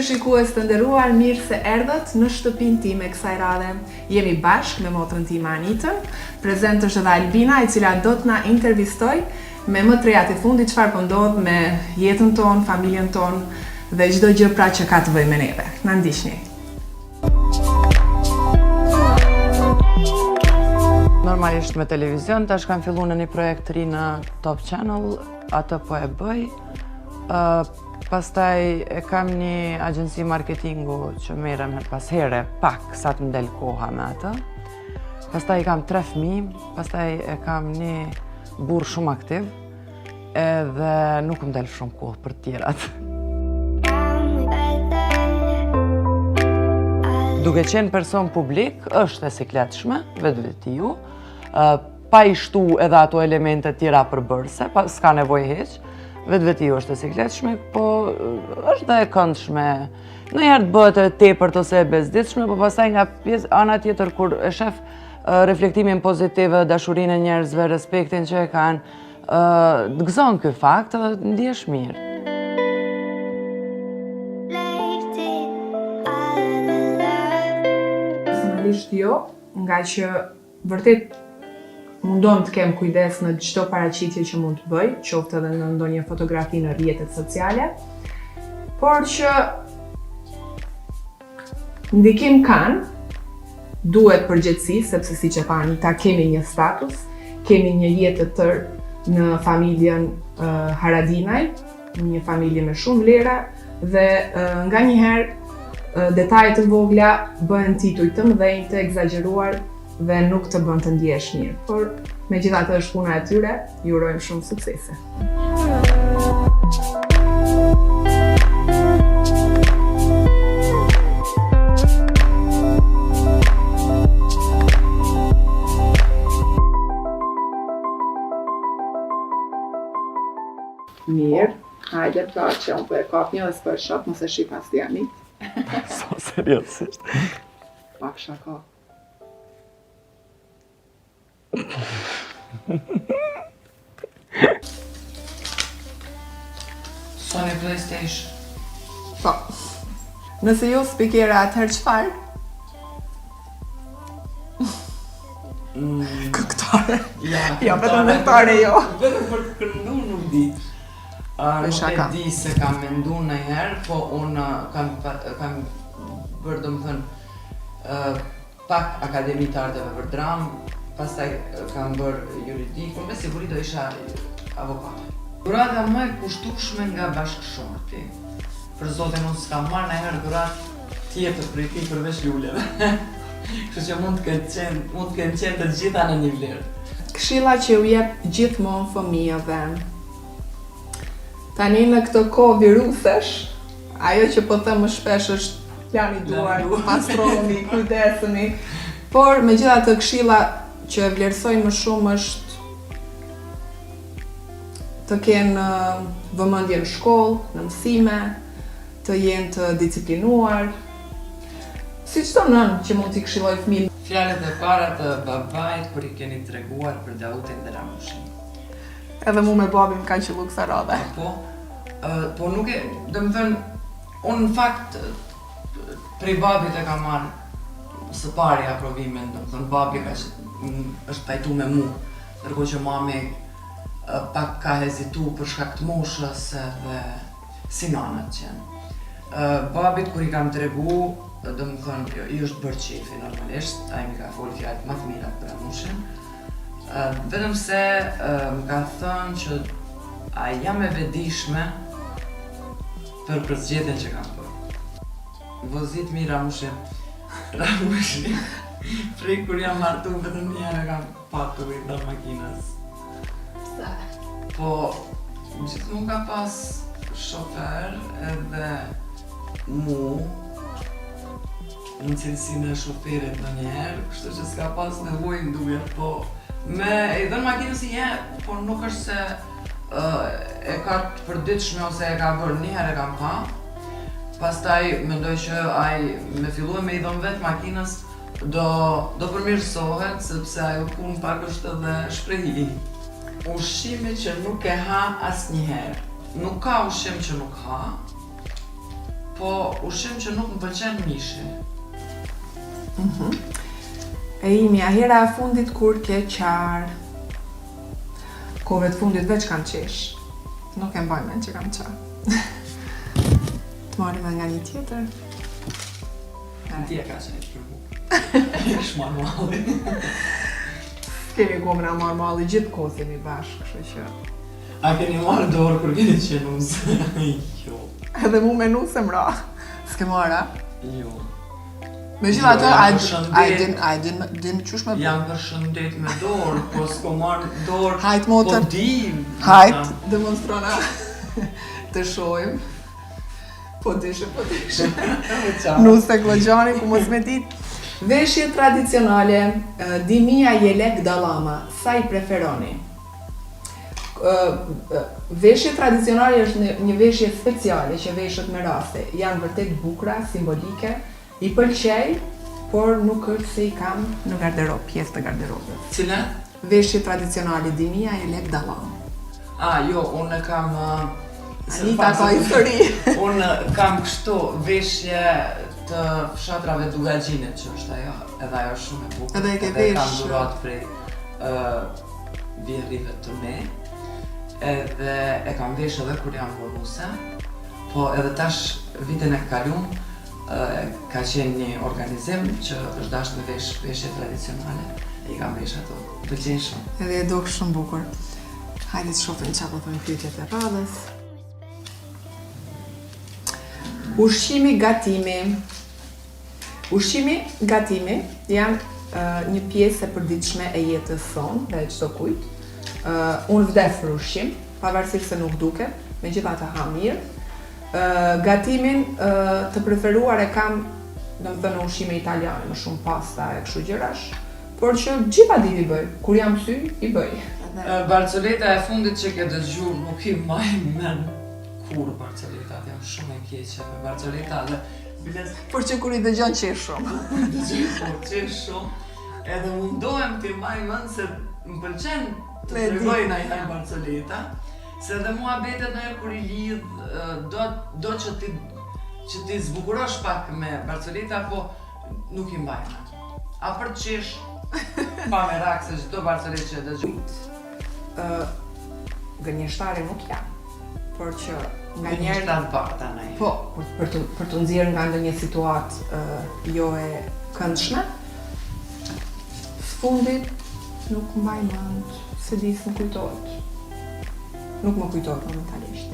shikues të nderuar, mirë se erdhët në shtëpinë time kësaj radhe. Jemi bashkë me motrën time Anitën. Prezent është edhe Albina, e cila do të na intervistoj me më trejat e fundit çfarë po ndodh me jetën tonë, familjen tonë dhe çdo gjë pra që ka të bëjë me neve. Na ndiqni. Normalisht me televizion, tash kam filluar në një projekt të ri në Top Channel, atë po e bëj. Pastaj e kam një agjenci marketingu që merrem her pas here, pak sa të mdel koha me atë. Pastaj kam 3 fëmijë, pastaj e kam një burr shumë aktiv, edhe nuk mdel shumë kohë për të tjerat. Duke qenë person publik, është e sikletshme, vetvetiu, pa i shtu edhe ato elemente tjera përbërëse, s'ka nevojë hiç. Vetvetiu është e sikletshme, po është dhe e këndshme. Ndonjëherë të bëhet e tepërt ose e bezdisshme, po pastaj nga ana tjetër kur e shef reflektimin pozitiv, dashurinë e njerëzve, respektin që e kanë, të gëzon ky fakt dhe ndihesh mirë. Personalisht jo, nga që vërtet mundon të kem kujdes në çdo paraqitje që mund të bëj, qoftë edhe në ndonjë fotografi në rrjetet sociale, por që ndikim kanë, duhet përgjegjësi, sepse siç e pa Anita, kemi një status, kemi një jetë të tërë në familjen Haradinaj, një familje me shumë lera dhe nganjëherë detajet të vogla bëhen tituj të mëdhenj, të egzageruar dhe nuk të bën të ndihesh mirë. Por megjithatë është puna e tyre, ju urojmë shumë suksese. Mirë, hajde pra që unë po e kap një dhe s'po e shoh, mos e shih pas ti Anit. So seriozisht. Pak shaka. Sony PlayStation. Po. Nëse jo spikera atëherë çfarë? Këngëtare. Jo, vetëm këngëtare jo. Vetëm për të këndu nuk di. Nuk e di se kam mendu ndonjëherë, po unë kam bërë domethënë pak akademi të arteve për dramë, pastaj kam bërë juridik, por me siguri do isha avokate. Dhurata më e kushtueshme nga bashkëshorti. Për zotin unë s'kam marrë ndonjëherë dhuratë tjetër prej tij përveç luleve. Kështu që mund të kenë qenë të gjitha në një vlerë. Këshilla që u jep gjithmonë fëmijëve. Tani në këtë kohë virusesh, ajo që po them më shpesh është plani duar, pastroni, kujdesuni. Por megjithatë këshilla që e vlerësoj më shumë është të kenë vëmendje në shkollë, në mësime, të jenë të disiplinuar. Si çdo nën që mund t'i këshilloj fëmijën. Fjalët e para të babait kur I keni treguar për Dautin dhe Ramushin. Edhe mu me babim ka qellu kësa radhe. Po nuk e, domethënë, unë në fakt prej babit e kam marrë së pari aprovimin, domethënë babi është pajtu me mu, ndërkohë që mami pak ka hezitu për shkak të moshës dhe si nanat qenë. Babit kur I kam tregu, domethënë I është bërë qefi normalisht, ai më ka folë fjalë më të mira për Ramushin. Vetëm se më ka thënë që a jam e vetëdijshme për përzgjedhjen që kam bërë. Vozit mi Ramushi, prej kur jam martu vetëm një herë kam patur I ndër makinës. Pse? Po, gjithmonë ka pas shofer edhe mu në cilësinë e shoferit ndonjëherë, kështu që s'ka pas nevojë nduhet, po me I dhënë makinës një herë, por nuk është se e ka të përditshme ose e ka bërë një herë e kam pa. Pastaj mendoj që ai me filluar me I dhënë vetë makinës do përmirësohet sepse ajo punë pak është edhe shprehi. Ushqimi që nuk e ha asnjëherë. Nuk ka ushqim që nuk ha, po ushqim që nuk më pëlqen mishi. E imja, hera e fundit kur ke qarë. Kove të fundit veç kam qesh. Nuk e mbaj mend që kam qarë. Të marrim nga një tjetër. Ti e ka qenë të përbu. Ish manuali. Kemi kom nga marmalli gjithë kohë jemi bashkë, kështu që... A keni marrë dorë kur keni qenë nusë? Jo. Edhe mu me nusë e mra. S'ke marra? Jo. Me gjithë ato, a din qysh me... Jam përshëndet me dorë, po s'ko marrë dorë... Hajt motër. Po dim. Hajt, demonstrona. Të shojmë. Po dishe. Nusë e klogjani, ku mos me dit. Veshje tradicionale, dimia jelek dallama, sa i preferoni? Veshje tradicionale është një veshje speciale që veshet me raste. Janë vërtet bukura, simbolike, i pëlqej, por nuk është se i kam në garderobë, pjesë të garderobës. Cile? Veshje tradicionale, dimia jelek dallama. Jo, unë kam... Anita ka histori. Unë kam kështu veshje të fshatrave Dugagjinit, që është ajo, edhe ajo shumë e bukur. Edhe e ke vesh. Kam dhurat prej vjerrive të me. Edhe e kam vesh edhe kur jam bonuse. Po edhe tash vitin e kalum ka qenë një organizim që është dash me veshje tradicionale. E i kam vesh ato. Pëlqen shumë. Edhe e duk shumë bukur. Hajde të shohim çfarë po thonë pyetjet e radhës. Ushqimi gatimi. Ushqimi gatimi janë një pjesë e përditshme e jetës sonë dhe e çdo kujt. Unë vdes për ushqim, pavarësisht se nuk duket, megjithatë ha mirë. Gatimin të preferuar e kam, domethënë ushqime italiane, më shumë pasta e kështu gjërash, por që gjitha ditë i bëj, kur jam sy i bëj. Barcoleta e fundit që ke dëgjuar nuk i mbaj mend kur barcoletat janë shumë e keqe me barcoleta dhe biles Por që kur i dëgjon qesh shumë. qesh shumë edhe mundohem t'i mbaj mend se më pëlqen të tregoj ndaj barcoleta se edhe mua betet ndonjëherë kur i lidh do që ti zbukurosh pak me barcoleta, po nuk i mbaj mend. A për të qesh pa merak se çdo barcolet që e dëgjoj. Gënjeshtare nuk jam, por që nga njerë... Gënjeshtar bata ne. Po, për të nxjerrë nga ndonjë situatë jo e këndshme, sfundit nuk mbaj mend, se di s'më kujtohet. Nuk më kujtohet momentalisht.